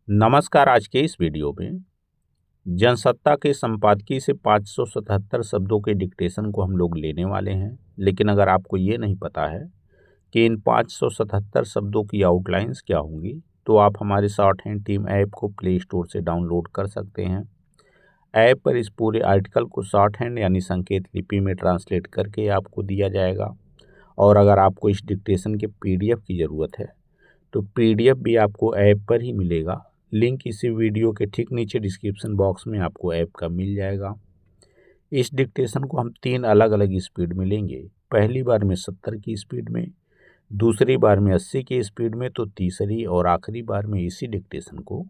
नमस्कार। आज के इस वीडियो में जनसत्ता के संपादकीय से 577 शब्दों के डिक्टेशन को हम लोग लेने वाले हैं। लेकिन अगर आपको ये नहीं पता है कि इन 577 शब्दों की आउटलाइंस क्या होंगी, तो आप हमारे शॉर्ट हैंड टीम ऐप को प्ले स्टोर से डाउनलोड कर सकते हैं। ऐप पर इस पूरे आर्टिकल को शॉर्ट हैंड यानी संकेत लिपि में ट्रांसलेट करके आपको दिया जाएगा। और अगर आपको इस डिक्टेशन के PDF की ज़रूरत है तो PDF भी आपको ऐप पर ही मिलेगा। लिंक इसी वीडियो के ठीक नीचे डिस्क्रिप्शन बॉक्स में आपको ऐप का मिल जाएगा। इस डिक्टेशन को हम 3 अलग अलग स्पीड में लेंगे। पहली बार में 70 की स्पीड में, दूसरी बार में 80 की स्पीड में, तो तीसरी और आखिरी बार में इसी डिक्टेशन को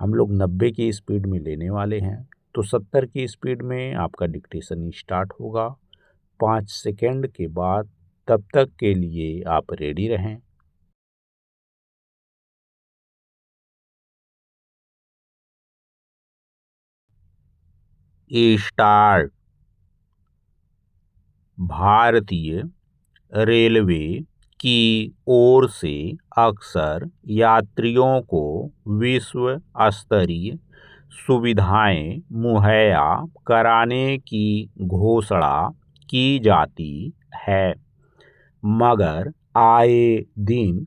हम लोग 90 की स्पीड में लेने वाले हैं। तो 70 की स्पीड में आपका डिक्टेशन स्टार्ट होगा 5 सेकेंड के बाद। तब तक के लिए आप रेडी रहें। स्टार्ट। भारतीय रेलवे की ओर से अक्सर यात्रियों को विश्व स्तरीय सुविधाएं मुहैया कराने की घोषणा की जाती है, मगर आए दिन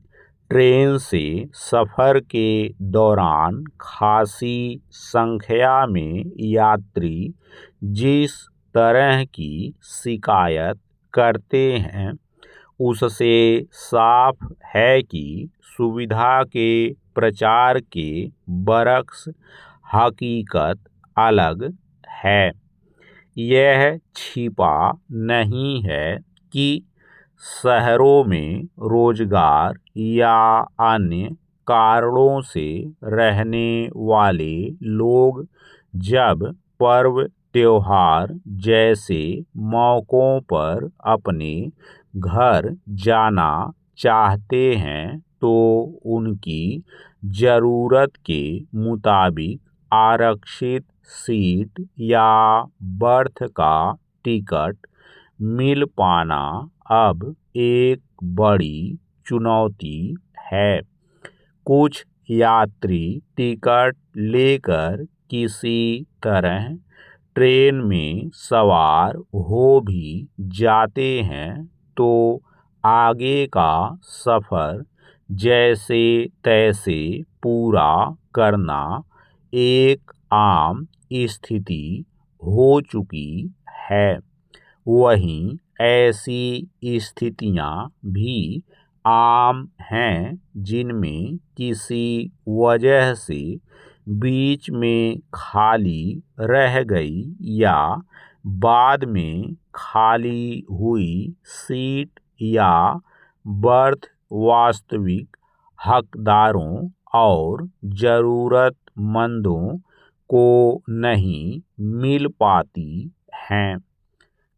ट्रेन से सफ़र के दौरान खासी संख्या में यात्री जिस तरह की शिकायत करते हैं, उससे साफ है कि सुविधा के प्रचार के बरक्स हकीकत अलग है। यह छिपा नहीं है कि शहरों में रोजगार या अन्य कारणों से रहने वाले लोग जब पर्व त्योहार जैसे मौक़ों पर अपने घर जाना चाहते हैं तो उनकी ज़रूरत के मुताबिक आरक्षित सीट या बर्थ का टिकट मिल पाना अब एक बड़ी चुनौती है। कुछ यात्री टिकट लेकर किसी तरह ट्रेन में सवार हो भी जाते हैं तो आगे का सफ़र जैसे तैसे पूरा करना एक आम स्थिति हो चुकी है। वहीं ऐसी स्थितियां भी आम हैं जिनमें किसी वजह से बीच में खाली रह गई या बाद में खाली हुई सीट या बर्थ वास्तविक हकदारों और ज़रूरतमंदों को नहीं मिल पाती हैं।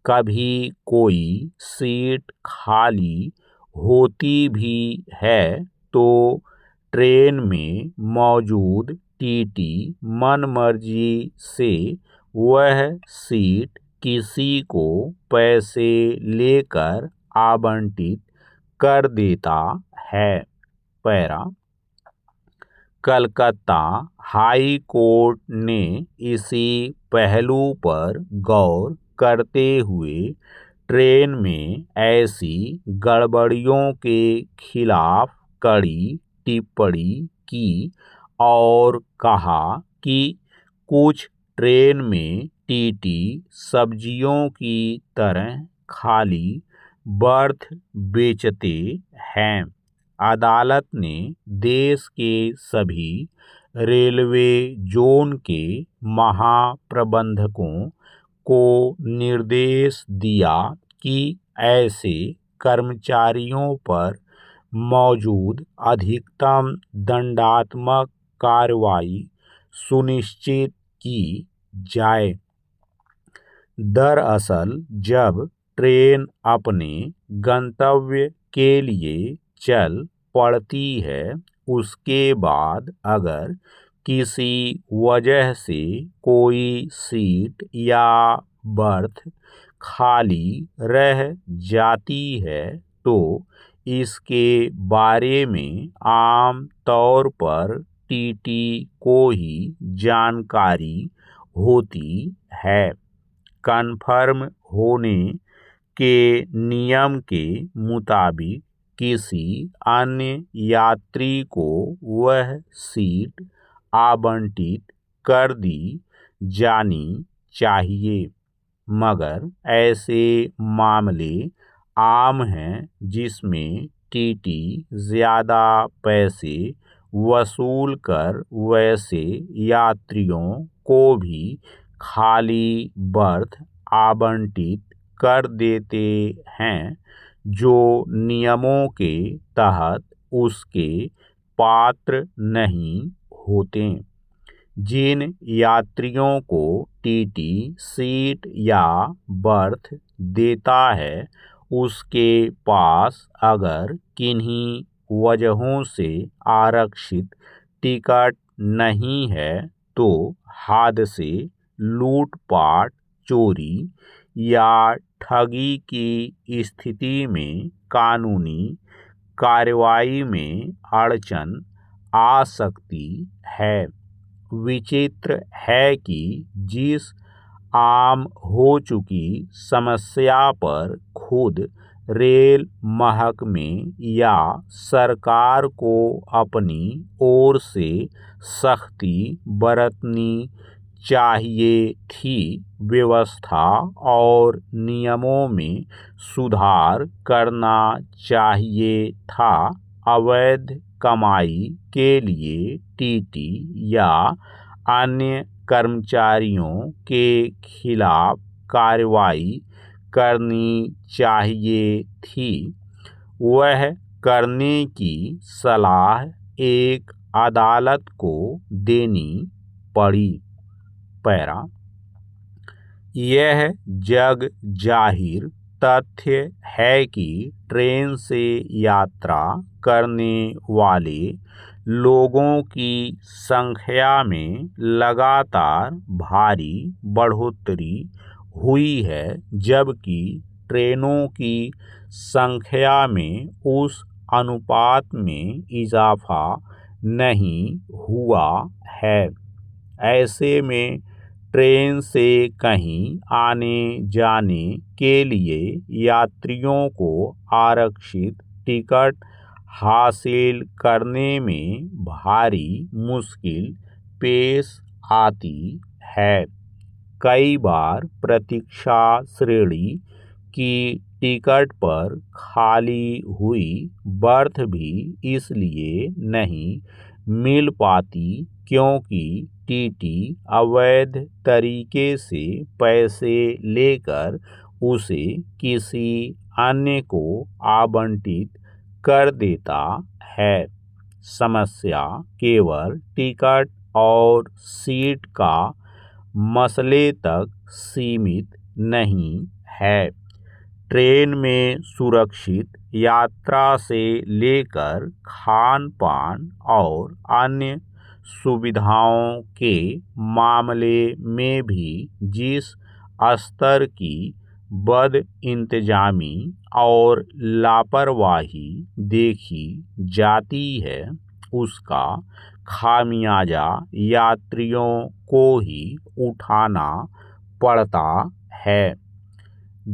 कभी कोई सीट खाली होती भी है तो ट्रेन में मौजूद टीटी मनमर्जी से वह सीट किसी को पैसे लेकर आवंटित कर देता है। पैरा कलकत्ता हाई कोर्ट ने इसी पहलू पर गौर करते हुए ट्रेन में ऐसी गड़बड़ियों के खिलाफ कड़ी टिप्पणी की और कहा कि कुछ ट्रेन में टीटी सब्जियों की तरह खाली बर्थ बेचते हैं। अदालत ने देश के सभी रेलवे जोन के महाप्रबंधकों को निर्देश दिया कि ऐसे कर्मचारियों पर मौजूद अधिकतम दंडात्मक कार्रवाई सुनिश्चित की जाए। दरअसल जब ट्रेन अपने गंतव्य के लिए चल पड़ती है, उसके बाद अगर किसी वजह से कोई सीट या बर्थ खाली रह जाती है तो इसके बारे में आम तौर पर टीटी को ही जानकारी होती है। कन्फर्म होने के नियम के मुताबिक किसी अन्य यात्री को वह सीट आवंटित कर दी जानी चाहिए, मगर ऐसे मामले आम हैं जिसमें टीटी ज़्यादा पैसे वसूल कर वैसे यात्रियों को भी खाली बर्थ आवंटित कर देते हैं जो नियमों के तहत उसके पात्र नहीं होते। जिन यात्रियों को टीटी सीट या बर्थ देता है उसके पास अगर किन्हीं वजहों से आरक्षित टिकट नहीं है तो हादसे, लूटपाट, चोरी या ठगी की स्थिति में कानूनी कार्रवाई में अड़चन आ सकती है। विचित्र है कि जिस आम हो चुकी समस्या पर खुद रेल महकमे या सरकार को अपनी ओर से सख्ती बरतनी चाहिए थी, व्यवस्था और नियमों में सुधार करना चाहिए था, अवैध कमाई के लिए टीटी या अन्य कर्मचारियों के खिलाफ कार्रवाई करनी चाहिए थी। वह करने की सलाह एक अदालत को देनी पड़ी। पैरा, यह जग जाहिर तथ्य है कि ट्रेन से यात्रा करने वाले लोगों की संख्या में लगातार भारी बढ़ोतरी हुई है, जबकि ट्रेनों की संख्या में उस अनुपात में इजाफा नहीं हुआ है। ऐसे में ट्रेन से कहीं आने जाने के लिए यात्रियों को आरक्षित टिकट हासिल करने में भारी मुश्किल पेश आती है। कई बार प्रतीक्षा श्रेणी की टिकट पर खाली हुई बर्थ भी इसलिए नहीं मिल पाती क्योंकि टीटी अवैध तरीके से पैसे लेकर उसे किसी अन्य को आवंटित कर देता है। समस्या केवल टिकट और सीट का मसले तक सीमित नहीं है। ट्रेन में सुरक्षित यात्रा से लेकर खान पान और अन्य सुविधाओं के मामले में भी जिस स्तर की बदइंतजामी और लापरवाही देखी जाती है उसका खामियाजा यात्रियों को ही उठाना पड़ता है।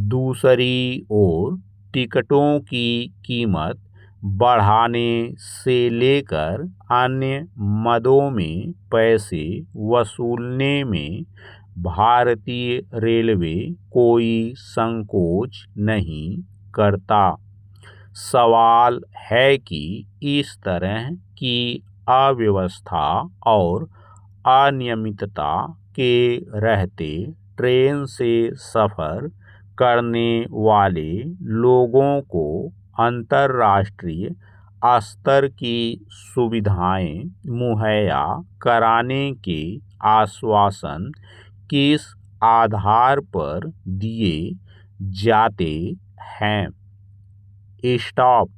दूसरी ओर टिकटों की कीमत बढ़ाने से लेकर अन्य मदों में पैसे वसूलने में भारतीय रेलवे कोई संकोच नहीं करता। सवाल है कि इस तरह की अव्यवस्था और अनियमितता के रहते ट्रेन से सफ़र करने वाले लोगों को अंतर्राष्ट्रीय स्तर की सुविधाएं मुहैया कराने के आश्वासन किस आधार पर दिए जाते हैं। स्टॉप।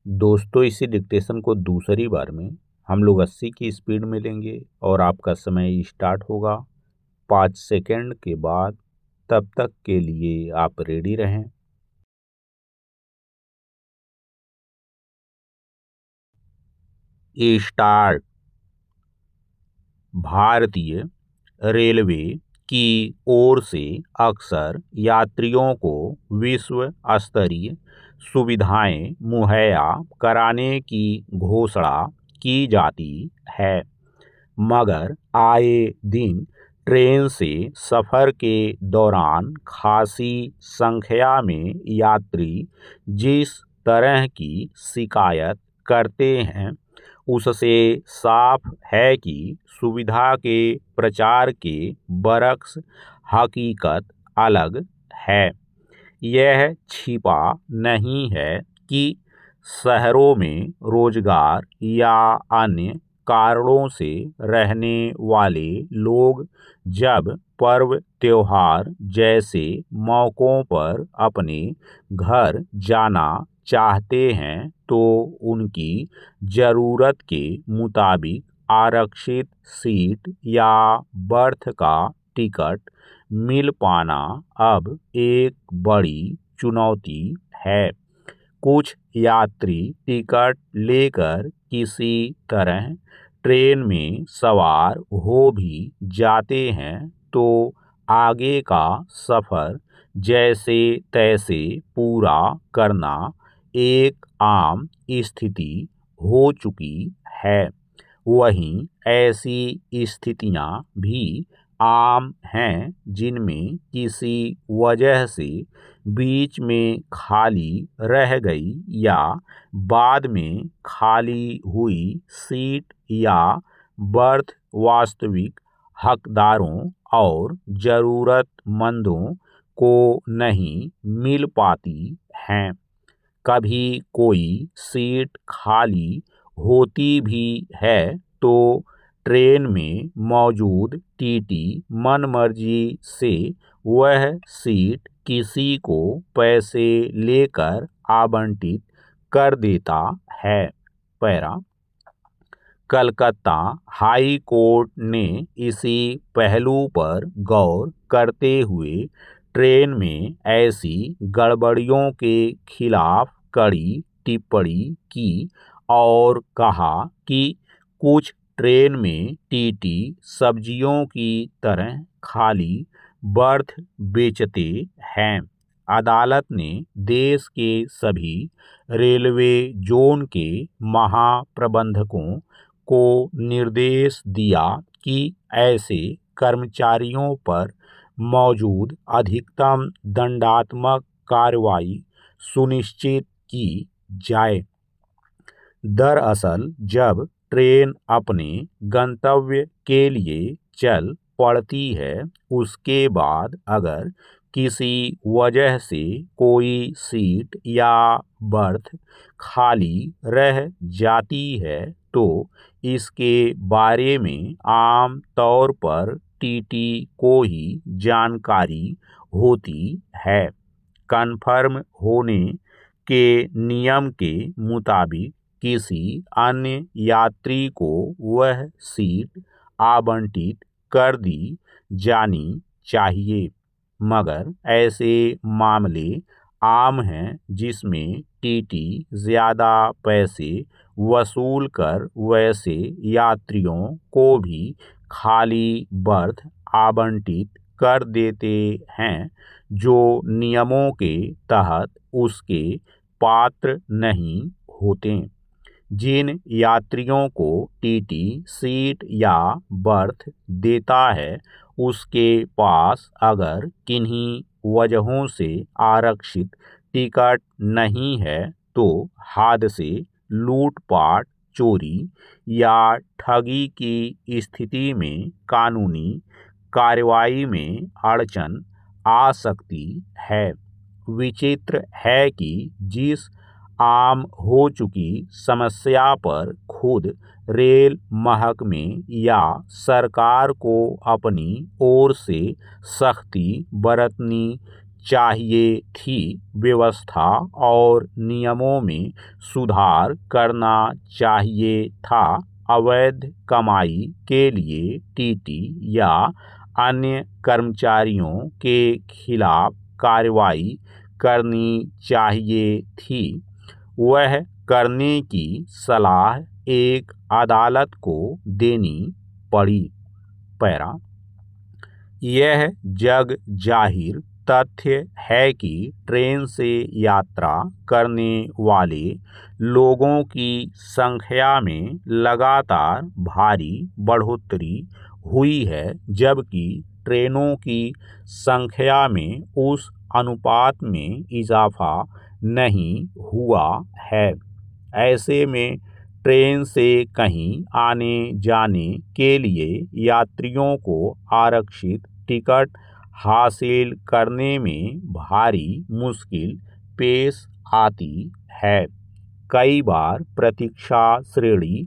दोस्तों, इसी डिक्टेशन को दूसरी बार में हम लोग 80 की स्पीड में लेंगे और आपका समय स्टार्ट होगा 5 सेकंड के बाद। तब तक के लिए आप रेडी रहें। स्टार्ट भारतीय रेलवे की ओर से अक्सर यात्रियों को विश्व स्तरीय सुविधाएं मुहैया कराने की घोषणा की जाती है, मगर आए दिन ट्रेन से सफ़र के दौरान खासी संख्या में यात्री जिस तरह की शिकायत करते हैं, उससे साफ है कि सुविधा के प्रचार के बरक्स हकीकत अलग है। यह छिपा नहीं है कि शहरों में रोजगार या अन्य कारणों से रहने वाले लोग जब पर्व त्योहार जैसे मौक़ों पर अपने घर जाना चाहते हैं तो उनकी ज़रूरत के मुताबिक आरक्षित सीट या बर्थ का टिकट मिल पाना अब एक बड़ी चुनौती है। कुछ यात्री टिकट लेकर किसी तरह ट्रेन में सवार हो भी जाते हैं तो आगे का सफ़र जैसे तैसे पूरा करना एक आम स्थिति हो चुकी है। वहीं ऐसी स्थितियां भी आम हैं जिनमें किसी वजह से बीच में खाली रह गई या बाद में खाली हुई सीट या बर्थ वास्तविक हकदारों और ज़रूरतमंदों को नहीं मिल पाती हैं। कभी कोई सीट खाली होती भी है तो ट्रेन में मौजूद टीटी मनमर्जी से वह सीट किसी को पैसे लेकर आवंटित कर देता है। पैरा कलकत्ता हाई कोर्ट ने इसी पहलू पर गौर करते हुए ट्रेन में ऐसी गड़बड़ियों के खिलाफ कड़ी टिप्पणी की और कहा कि कुछ ट्रेन में टीटी सब्जियों की तरह खाली बर्थ बेचते हैं। अदालत ने देश के सभी रेलवे जोन के महाप्रबंधकों को निर्देश दिया कि ऐसे कर्मचारियों पर मौजूद अधिकतम दंडात्मक कार्रवाई सुनिश्चित की जाए। दरअसल जब ट्रेन अपने गंतव्य के लिए चल पड़ती है, उसके बाद अगर किसी वजह से कोई सीट या बर्थ खाली रह जाती है तो इसके बारे में आम तौर पर टीटी को ही जानकारी होती है। कन्फर्म होने के नियम के मुताबिक किसी अन्य यात्री को वह सीट आवंटित कर दी जानी चाहिए, मगर ऐसे मामले आम हैं जिसमें टीटी ज़्यादा पैसे वसूल कर वैसे यात्रियों को भी खाली बर्थ आवंटित कर देते हैं जो नियमों के तहत उसके पात्र नहीं होते। जिन यात्रियों को टीटी सीट या बर्थ देता है उसके पास अगर किन्हीं वजहों से आरक्षित टिकट नहीं है तो हादसे, लूटपाट, चोरी या ठगी की स्थिति में कानूनी कार्रवाई में अड़चन आ सकती है। विचित्र है कि जिस आम हो चुकी समस्या पर खुद रेल महकमे या सरकार को अपनी ओर से सख्ती बरतनी चाहिए थी, व्यवस्था और नियमों में सुधार करना चाहिए था, अवैध कमाई के लिए टीटी या अन्य कर्मचारियों के खिलाफ कार्रवाई करनी चाहिए थी। वह करने की सलाह एक अदालत को देनी पड़ी। पैरा, यह जग जाहिर तथ्य है कि ट्रेन से यात्रा करने वाले लोगों की संख्या में लगातार भारी बढ़ोतरी हुई है, जबकि ट्रेनों की संख्या में उस अनुपात में इजाफा नहीं हुआ है। ऐसे में ट्रेन से कहीं आने जाने के लिए यात्रियों को आरक्षित टिकट हासिल करने में भारी मुश्किल पेश आती है। कई बार प्रतीक्षा श्रेणी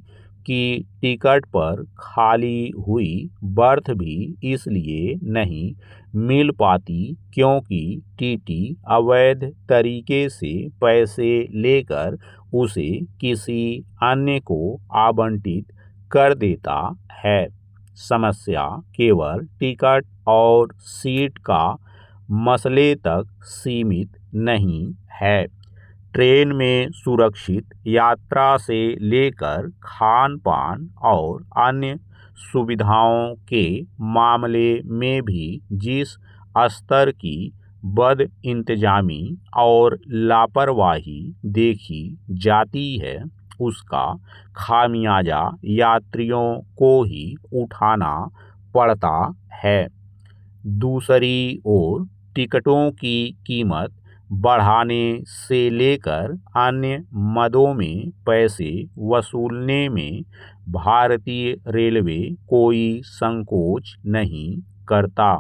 की टिकट पर खाली हुई बर्थ भी इसलिए नहीं मिल पाती क्योंकि टीटी अवैध तरीके से पैसे लेकर उसे किसी अन्य को आवंटित कर देता है। समस्या केवल टिकट और सीट का मसले तक सीमित नहीं है। ट्रेन में सुरक्षित यात्रा से लेकर खान पान और अन्य सुविधाओं के मामले में भी जिस स्तर की बदइंतजामी और लापरवाही देखी जाती है, उसका खामियाजा यात्रियों को ही उठाना पड़ता है। दूसरी ओर टिकटों की कीमत बढ़ाने से लेकर अन्य मदों में पैसे वसूलने में भारतीय रेलवे कोई संकोच नहीं करता।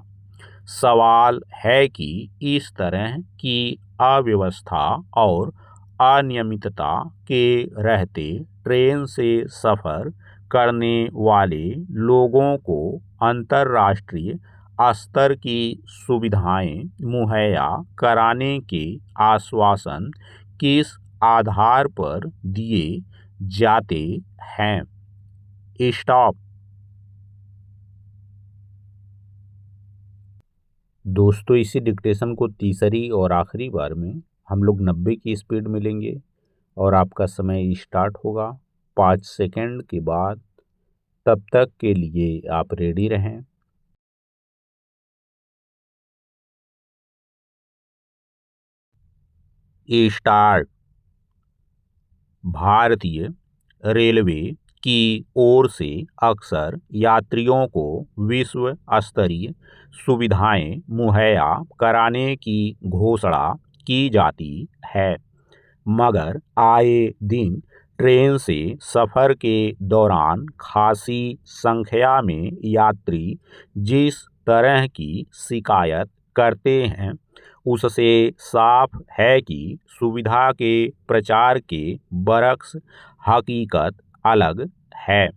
सवाल है कि इस तरह की अव्यवस्था और अनियमितता के रहते ट्रेन से सफ़र करने वाले लोगों को अंतर्राष्ट्रीय स्तर की सुविधाएं मुहैया कराने के आश्वासन किस आधार पर दिए जाते हैं? स्टॉप। दोस्तों, इसी डिक्टेशन को तीसरी और आखिरी बार में हम लोग 90 की स्पीड में लेंगे और आपका समय स्टार्ट होगा 5 सेकंड के बाद। तब तक के लिए आप रेडी रहें। स्टार्ट। भारतीय रेलवे की ओर से अक्सर यात्रियों को विश्व स्तरीय सुविधाएं मुहैया कराने की घोषणा की जाती है, मगर आए दिन ट्रेन से सफ़र के दौरान खासी संख्या में यात्री जिस तरह की शिकायत करते हैं, उससे साफ है कि सुविधा के प्रचार के बरक्स हकीकत अलग है।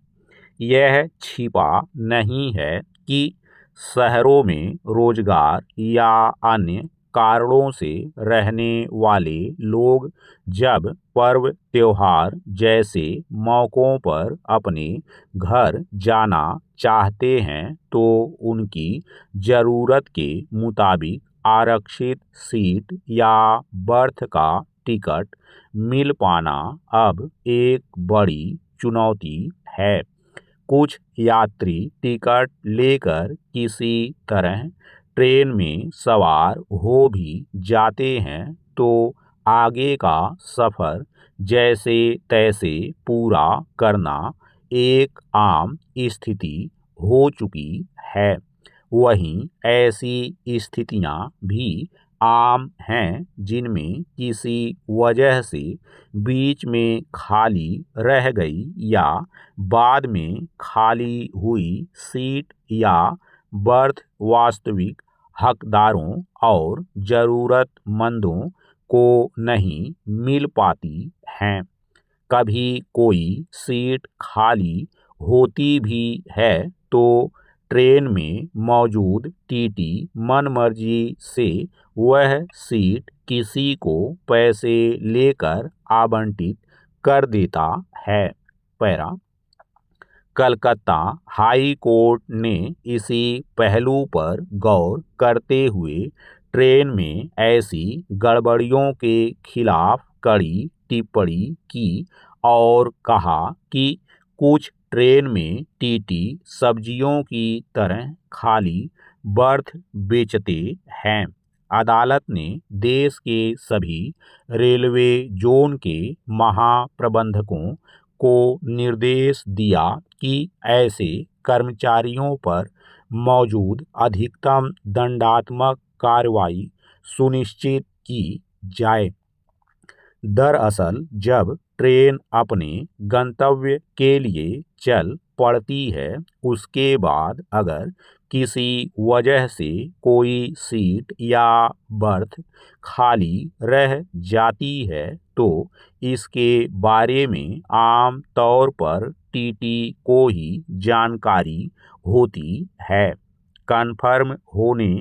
यह छिपा नहीं है कि शहरों में रोजगार या अन्य कारणों से रहने वाले लोग जब पर्व त्योहार जैसे मौक़ों पर अपने घर जाना चाहते हैं तो उनकी ज़रूरत के मुताबिक आरक्षित सीट या बर्थ का टिकट मिल पाना अब एक बड़ी चुनौती है। कुछ यात्री टिकट लेकर किसी तरह ट्रेन में सवार हो भी जाते हैं तो आगे का सफ़र जैसे तैसे पूरा करना एक आम स्थिति हो चुकी है। वहीं ऐसी स्थितियां भी आम हैं जिनमें किसी वजह से बीच में खाली रह गई या बाद में खाली हुई सीट या बर्थ वास्तविक हकदारों और ज़रूरतमंदों को नहीं मिल पाती हैं। कभी कोई सीट खाली होती भी है तो ट्रेन में मौजूद टीटी मनमर्जी से वह सीट किसी को पैसे लेकर आवंटित कर देता है। पैरा, कलकत्ता हाई कोर्ट ने इसी पहलू पर गौर करते हुए ट्रेन में ऐसी गड़बड़ियों के खिलाफ कड़ी टिप्पणी की और कहा कि कुछ ट्रेन में टीटी सब्जियों की तरह खाली बर्थ बेचते हैं। अदालत ने देश के सभी रेलवे जोन के महाप्रबंधकों को निर्देश दिया कि ऐसे कर्मचारियों पर मौजूद अधिकतम दंडात्मक कार्रवाई सुनिश्चित की जाए। दरअसल जब ट्रेन अपने गंतव्य के लिए चल पड़ती है, उसके बाद अगर किसी वजह से कोई सीट या बर्थ खाली रह जाती है तो इसके बारे में आम तौर पर टीटी को ही जानकारी होती है। कन्फर्म होने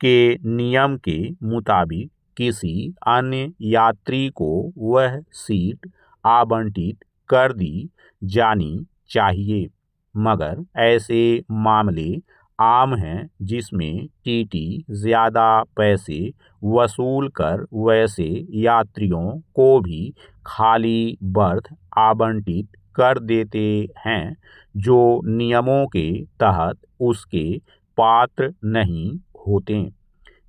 के नियम के मुताबिक किसी अन्य यात्री को वह सीट आवंटित कर दी जानी चाहिए, मगर ऐसे मामले आम हैं जिसमें टीटी ज़्यादा पैसे वसूल कर वैसे यात्रियों को भी खाली बर्थ आवंटित कर देते हैं जो नियमों के तहत उसके पात्र नहीं होते।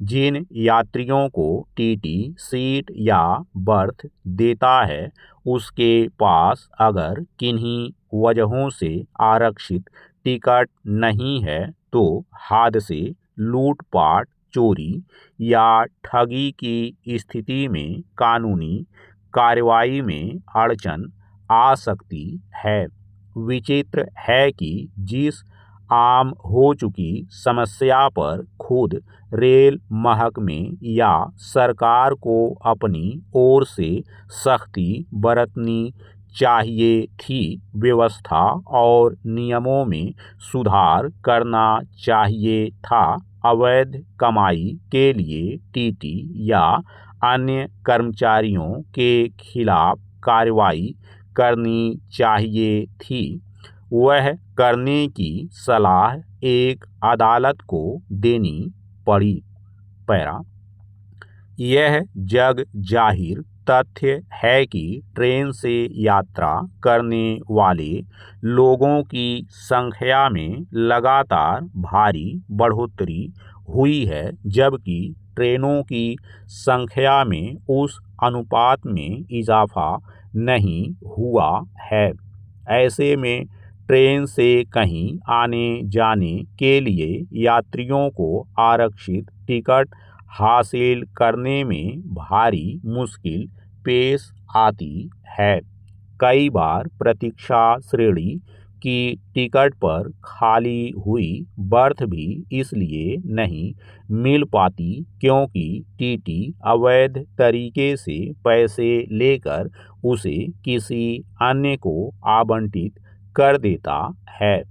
जिन यात्रियों को टीटी सीट या बर्थ देता है, उसके पास अगर किन्हीं वजहों से आरक्षित टिकट नहीं है तो हादसे, लूटपाट, चोरी या ठगी की स्थिति में कानूनी कार्रवाई में अड़चन आ सकती है। विचित्र है कि जिस आम हो चुकी समस्या पर खुद रेल महकमे या सरकार को अपनी ओर से सख्ती बरतनी चाहिए थी, व्यवस्था और नियमों में सुधार करना चाहिए था, अवैध कमाई के लिए टीटी या अन्य कर्मचारियों के खिलाफ कार्रवाई करनी चाहिए थी। वह करने की सलाह एक अदालत को देनी पड़ी। पैरा यह जग जाहिर तथ्य है कि ट्रेन से यात्रा करने वाले लोगों की संख्या में लगातार भारी बढ़ोतरी हुई है, जबकि ट्रेनों की संख्या में उस अनुपात में इजाफा नहीं हुआ है। ऐसे में ट्रेन से कहीं आने जाने के लिए यात्रियों को आरक्षित टिकट हासिल करने में भारी मुश्किल पेश आती है। कई बार प्रतीक्षा श्रेणी की टिकट पर खाली हुई बर्थ भी इसलिए नहीं मिल पाती क्योंकि टीटी अवैध तरीके से पैसे लेकर उसे किसी अन्य को आवंटित कर देता है।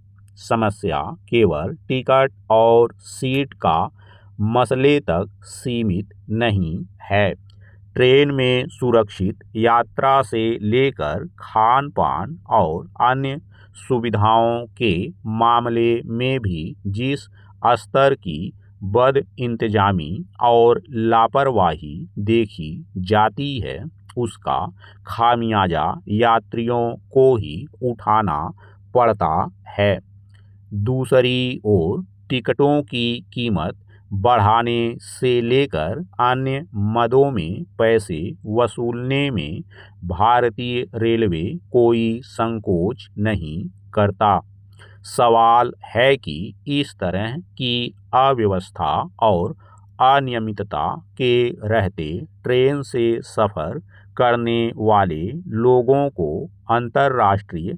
समस्या केवल टिकट और सीट का मसले तक सीमित नहीं है। ट्रेन में सुरक्षित यात्रा से लेकर खान पान और अन्य सुविधाओं के मामले में भी जिस स्तर की बदइंतजामी और लापरवाही देखी जाती है, उसका खामियाजा यात्रियों को ही उठाना पड़ता है। दूसरी ओर टिकटों की कीमत बढ़ाने से लेकर अन्य मदों में पैसे वसूलने में भारतीय रेलवे कोई संकोच नहीं करता। सवाल है कि इस तरह की अव्यवस्था और अनियमितता के रहते ट्रेन से सफ़र करने वाले लोगों को अंतर्राष्ट्रीय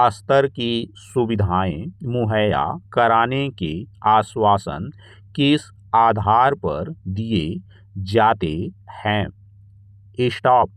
स्तर की सुविधाएं मुहैया कराने के आश्वासन किस आधार पर दिए जाते हैं। स्टॉप।